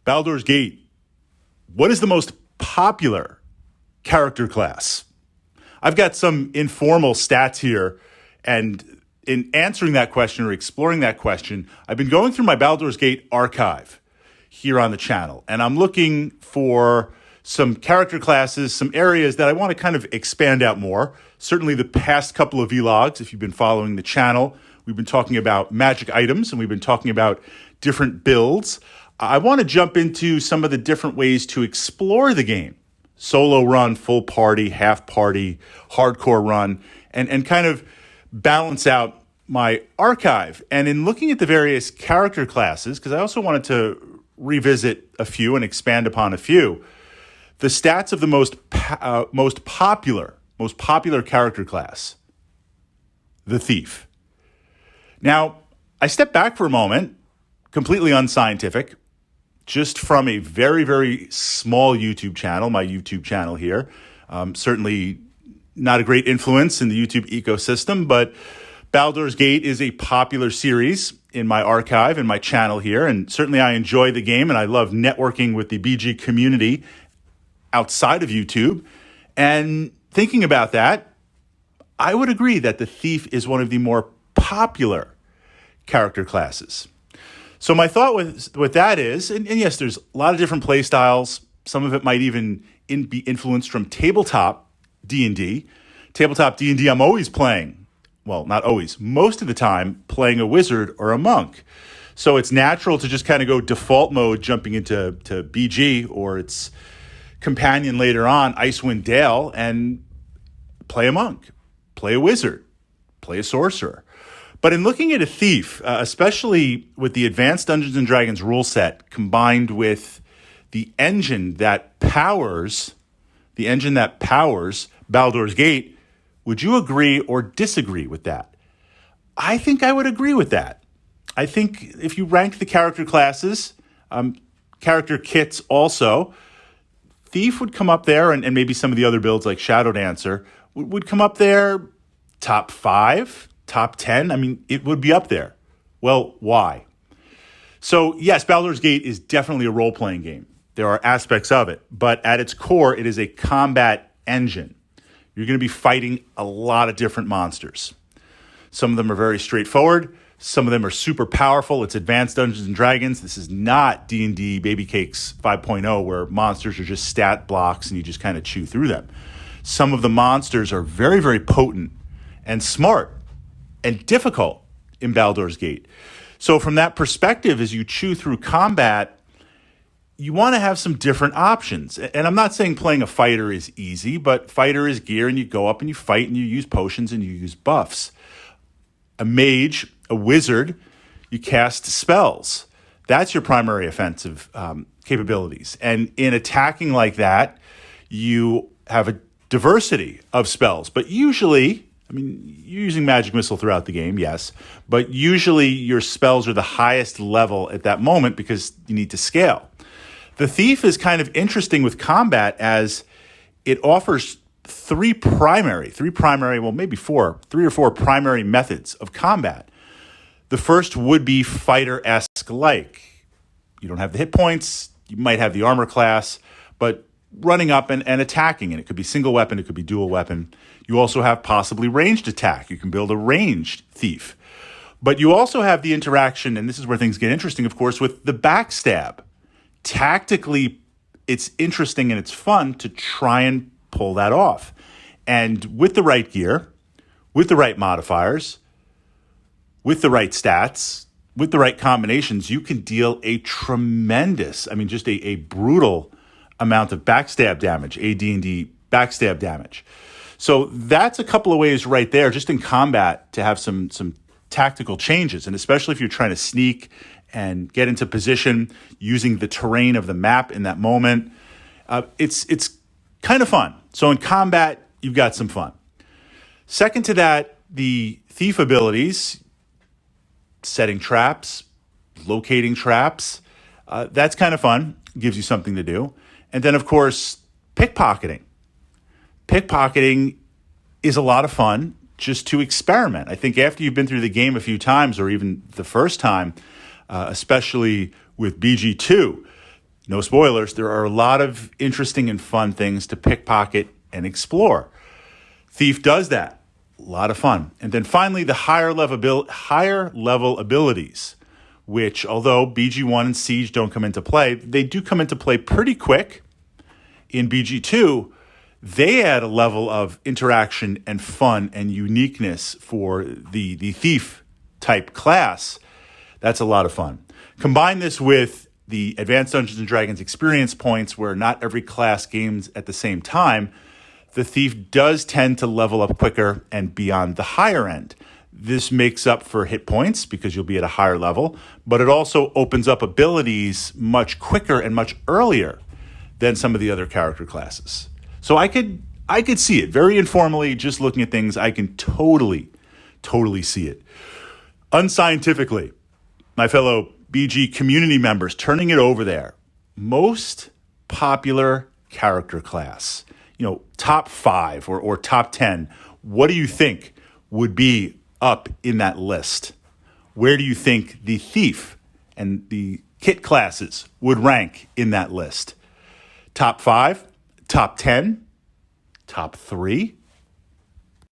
Baldur's Gate. What is the most popular character class? I've got some informal stats here, and in answering that question or exploring that question, I've been going through my Baldur's Gate archive here on the channel, and I'm looking for some character classes, some areas that I want to kind of expand out more. Certainly the past couple of vlogs, if you've been following the channel, we've been talking about magic items and we've been talking about different builds. I want to jump into some of the different ways to explore the game. Solo run, full party, half party, hardcore run, and kind of balance out my archive. And in looking at the various character classes, because I also wanted to revisit a few and expand upon a few, the stats of the most popular character class, the Thief. Now, I step back for a moment, completely unscientific, just from a very, very small YouTube channel, my YouTube channel here. Certainly not a great influence in the YouTube ecosystem, but Baldur's Gate is a popular series in my archive, in my channel here, and certainly I enjoy the game and I love networking with the BG community outside of YouTube. And thinking about that, I would agree that the Thief is one of the more popular character classes. So my thought with that is, and yes, there's a lot of different play styles. Some of it might even be influenced from tabletop D&D. Tabletop D&D, I'm always playing. Well, not always. Most of the time, playing a wizard or a monk. So it's natural to just kind of go default mode, jumping into BG or its companion later on, Icewind Dale, and play a monk, play a wizard, play a sorcerer. But in looking at a Thief, especially with the advanced Dungeons & Dragons rule set combined with the engine that powers Baldur's Gate, would you agree or disagree with that? I think I would agree with that. I think if you rank the character classes, character kits also, Thief would come up there, and maybe some of the other builds like Shadow Dancer would come up there, top 5, top 10. I mean, it would be up there. Well, why? So yes, Baldur's Gate is definitely a role-playing game. There are aspects of it, but at its core, it is a combat engine. You're going to be fighting a lot of different monsters. Some of them are very straightforward. Some of them are super powerful. It's advanced Dungeons & Dragons. This is not D&D Baby Cakes 5.0 where monsters are just stat blocks and you just kind of chew through them. Some of the monsters are very, very potent and smart and difficult in Baldur's Gate. So from that perspective, as you chew through combat, you want to have some different options. And I'm not saying playing a fighter is easy, but fighter is gear and you go up and you fight and you use potions and you use buffs. A mage, a wizard, you cast spells. That's your primary offensive capabilities. And in attacking like that, you have a diversity of spells. But usually, I mean, you're using magic missile throughout the game, yes. But usually your spells are the highest level at that moment because you need to scale. The Thief is kind of interesting with combat as it offers three or four primary methods of combat. The first would be fighter-esque like. You don't have the hit points, you might have the armor class, but running up and attacking, and it could be single weapon, it could be dual weapon. You also have possibly ranged attack. You can build a ranged Thief. But you also have the interaction, and this is where things get interesting, of course, with the backstab. Tactically, it's interesting and it's fun to try and pull that off. And with the right gear, with the right modifiers, with the right stats, with the right combinations, you can deal a tremendous, just a brutal amount of backstab damage, AD&D backstab damage. So that's a couple of ways right there, just in combat, to have some tactical changes. And especially if you're trying to sneak and get into position using the terrain of the map in that moment, it's kind of fun. So in combat, you've got some fun. Second to that, the Thief abilities, setting traps, locating traps, that's kind of fun, gives you something to do. And then, of course, pickpocketing. Pickpocketing is a lot of fun just to experiment. I think after you've been through the game a few times, or even the first time, especially with BG2, No spoilers, there are a lot of interesting and fun things to pickpocket and explore. Thief does that. A lot of fun. And then finally, the higher level abilities, which although BG1 and Siege don't come into play, they do come into play pretty quick. In BG2, they add a level of interaction and fun and uniqueness for the thief type class. That's a lot of fun. Combine this with the Advanced Dungeons & Dragons experience points, where not every class games at the same time. The thief does tend to level up quicker and be on the higher end. This makes up for hit points because you'll be at a higher level, but it also opens up abilities much quicker and much earlier than some of the other character classes. So I could see it very informally, just looking at things. I can totally see it. Unscientifically, my fellow BG community members, turning it over there. Most popular character class, top 5 or top 10. What do you think would be up in that list? Where do you think the thief and the kit classes would rank in that list? Top 5, top 10, top 3,